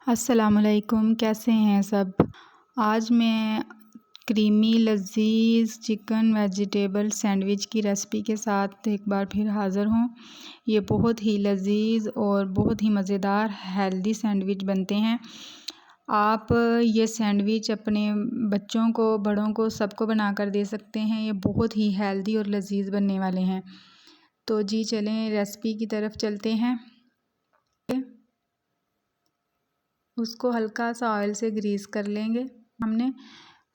अस्सलामुअलैकुम, कैसे हैं सब। आज मैं क्रीमी लज़ीज़ चिकन वेजिटेबल सैंडविच की रेसिपी के साथ एक बार फिर हाज़िर हूँ। ये बहुत ही लज़ीज़ और बहुत ही मज़ेदार हेल्दी सैंडविच बनते हैं। आप ये सैंडविच अपने बच्चों को, बड़ों को, सबको बना कर दे सकते हैं। ये बहुत ही हेल्दी और लज़ीज़ बनने वाले हैं। तो जी चलें रेसिपी की तरफ चलते हैं। उसको हल्का सा ऑयल से ग्रीस कर लेंगे। हमने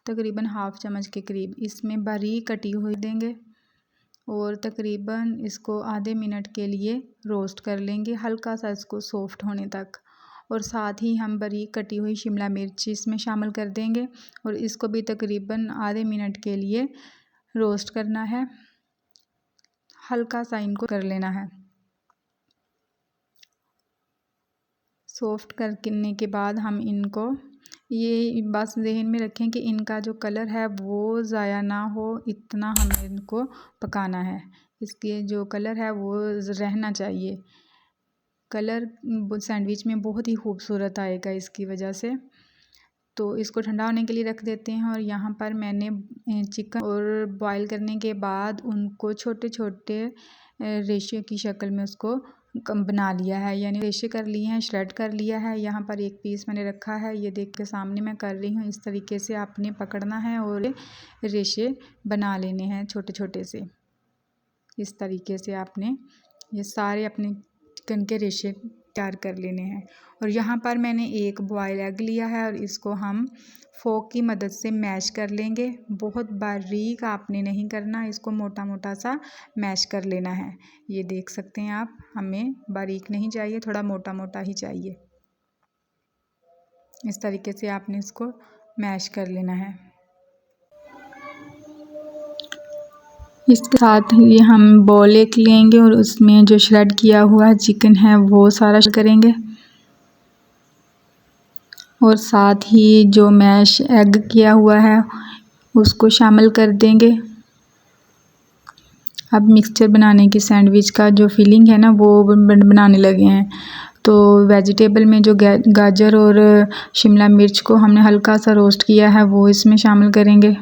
तकरीबन हाफ़ चम्मच के करीब इसमें बारीक कटी हुई देंगे और तकरीबन इसको आधे मिनट के लिए रोस्ट कर लेंगे, हल्का सा इसको सॉफ्ट होने तक। और साथ ही हम बारीक कटी हुई शिमला मिर्च इसमें शामिल कर देंगे और इसको भी तकरीबन आधे मिनट के लिए रोस्ट करना है, हल्का सा इनको कर लेना है। सॉफ्ट करने के बाद हम इनको ये बस ज़हन में रखें कि इनका जो कलर है वो ज़ाया ना हो, इतना हमें इनको पकाना है। इसके जो कलर है वो रहना चाहिए। कलर सैंडविच में बहुत ही खूबसूरत आएगा इसकी वजह से। तो इसको ठंडा होने के लिए रख देते हैं। और यहाँ पर मैंने चिकन और बॉईल करने के बाद उनको छोटे छोटे रेशे की शक्ल में उसको बना लिया है, यानी रेशे कर लिए हैं, श्रेड कर लिया है। यहाँ पर एक पीस मैंने रखा है, ये देख के सामने मैं कर रही हूँ। इस तरीके से आपने पकड़ना है और रेशे बना लेने हैं छोटे छोटे से। इस तरीके से आपने ये सारे अपने चिकन के रेशे तैयार कर लेने हैं। और यहाँ पर मैंने एक बॉयल एग लिया है और इसको हम फोक की मदद से मैश कर लेंगे। बहुत बारीक आपने नहीं करना, इसको मोटा मोटा सा मैश कर लेना है। ये देख सकते हैं आप, हमें बारीक नहीं चाहिए, थोड़ा मोटा मोटा ही चाहिए। इस तरीके से आपने इसको मैश कर लेना है। इसके साथ ये हम बॉल एक लेंगे और उसमें जो श्रेड किया हुआ चिकन है वो सारा करेंगे और साथ ही जो मैश एग किया हुआ है उसको शामिल कर देंगे। अब मिक्सचर बनाने की सैंडविच का जो फीलिंग है ना वो बनाने लगे हैं। तो वेजिटेबल में जो गाजर और शिमला मिर्च को हमने हल्का सा रोस्ट किया है वो इसमें शामिल करेंगे।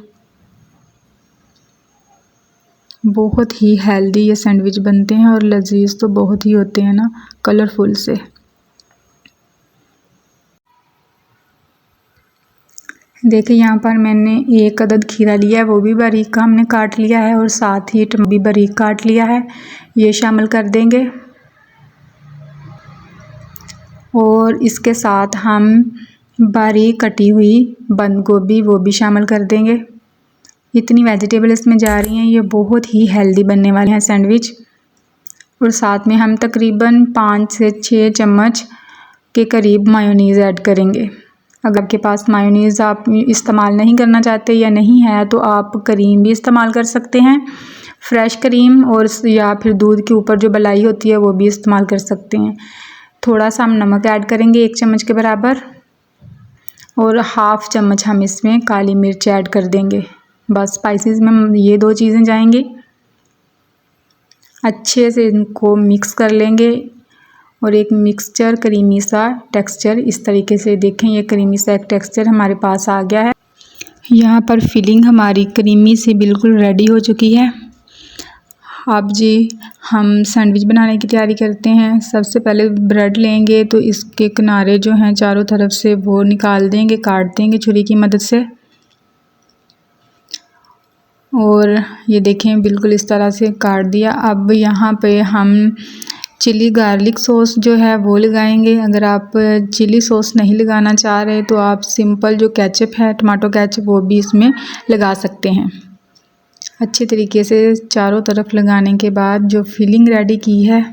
बहुत ही हेल्दी ये सैंडविच बनते हैं और लजीज तो बहुत ही होते हैं ना, कलरफुल से। देखिए यहाँ पर मैंने एक अदद खीरा लिया है, वो भी बारीक का हमने काट लिया है और साथ ही टमाटर भी बारीक काट लिया है, ये शामिल कर देंगे। और इसके साथ हम बारीक कटी हुई बंद गोभी वो भी शामिल कर देंगे। इतनी वेजिटेबल इसमें जा रही हैं, ये बहुत ही हेल्दी बनने वाले हैं सैंडविच। और साथ में हम तकरीबन 5 से 6 चम्मच के करीब मायोनीज़ ऐड करेंगे। अगर आपके पास मायोनीज़ आप इस्तेमाल नहीं करना चाहते या नहीं है तो आप क्रीम भी इस्तेमाल कर सकते हैं, फ्रेश क्रीम, और या फिर दूध के ऊपर जो मलाई होती है वो भी इस्तेमाल कर सकते हैं। थोड़ा सा हम नमक ऐड करेंगे 1 चम्मच के बराबर और हाफ़ चम्मच हम इसमें काली मिर्च ऐड कर देंगे। बस स्पाइसेस में ये 2 चीज़ें जाएंगी। अच्छे से इनको मिक्स कर लेंगे और एक मिक्सचर क्रीमी सा टेक्सचर इस तरीके से देखें, ये क्रीमी सा एक टेक्सचर हमारे पास आ गया है। यहाँ पर फिलिंग हमारी क्रीमी से बिल्कुल रेडी हो चुकी है। अब जी हम सैंडविच बनाने की तैयारी करते हैं। सबसे पहले ब्रेड लेंगे तो इसके किनारे जो हैं चारों तरफ से वो निकाल देंगे, काट देंगे छुरी की मदद से। और ये देखें बिल्कुल इस तरह से काट दिया। अब यहाँ पे हम चिली गार्लिक सॉस जो है वो लगाएंगे। अगर आप चिली सॉस नहीं लगाना चाह रहे तो आप सिंपल जो केचप है, टमाटो केचप, वो भी इसमें लगा सकते हैं। अच्छे तरीके से चारों तरफ लगाने के बाद जो फिलिंग रेडी की है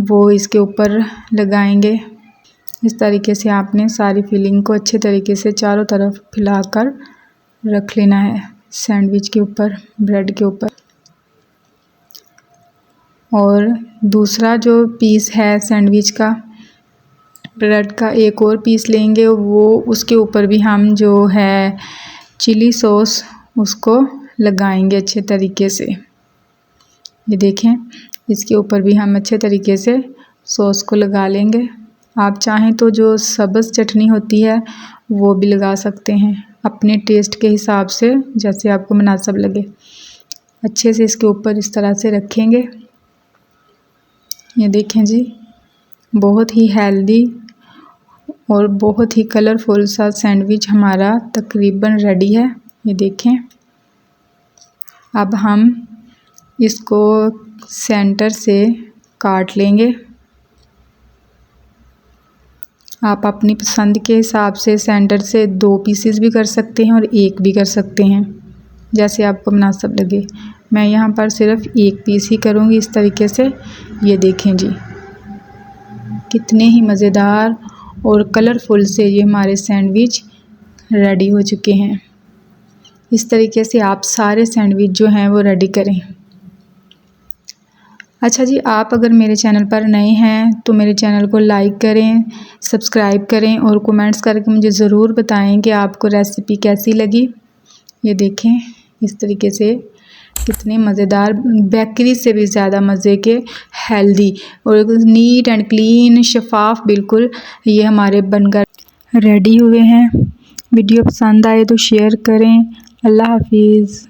वो इसके ऊपर लगाएंगे। इस तरीके से आपने सारी फिलिंग को अच्छे तरीके से चारों तरफ फैलाकर रख लेना है सैंडविच के ऊपर, ब्रेड के ऊपर। और दूसरा जो पीस है सैंडविच का, ब्रेड का एक और पीस लेंगे, वो उसके ऊपर भी हम जो है चिली सॉस उसको लगाएंगे अच्छे तरीके से। ये देखें इसके ऊपर भी हम अच्छे तरीके से सॉस को लगा लेंगे आप चाहें तो जो सब्ज़ चटनी होती है वो भी लगा सकते हैं अपने टेस्ट के हिसाब से, जैसे आपको मुनासिब लगे। अच्छे से इसके ऊपर इस तरह से रखेंगे। ये देखें जी, बहुत ही हेल्दी और बहुत ही कलरफुल सा सैंडविच हमारा तकरीबन रेडी है। ये देखें, अब हम इसको सेंटर से काट लेंगे। आप अपनी पसंद के हिसाब से सेंटर से 2 पीसेस भी कर सकते हैं और 1 भी कर सकते हैं, जैसे आपको मुनासिब लगे। मैं यहाँ पर सिर्फ 1 पीस ही करूँगी इस तरीके से। ये देखें जी, कितने ही मज़ेदार और कलरफुल से ये हमारे सैंडविच रेडी हो चुके हैं। इस तरीके से आप सारे सैंडविच जो हैं वो रेडी करें। अच्छा जी, आप अगर मेरे चैनल पर नए हैं तो मेरे चैनल को लाइक करें, सब्सक्राइब करें और कमेंट्स करके मुझे ज़रूर बताएं कि आपको रेसिपी कैसी लगी। ये देखें, इस तरीके से कितने मज़ेदार, बेकरी से भी ज़्यादा मज़े के, हेल्दी और नीट एंड क्लीन, शफाफ बिल्कुल ये हमारे बनकर रेडी हुए हैं। वीडियो पसंद आए तो शेयर करें। अल्लाह हाफिज़।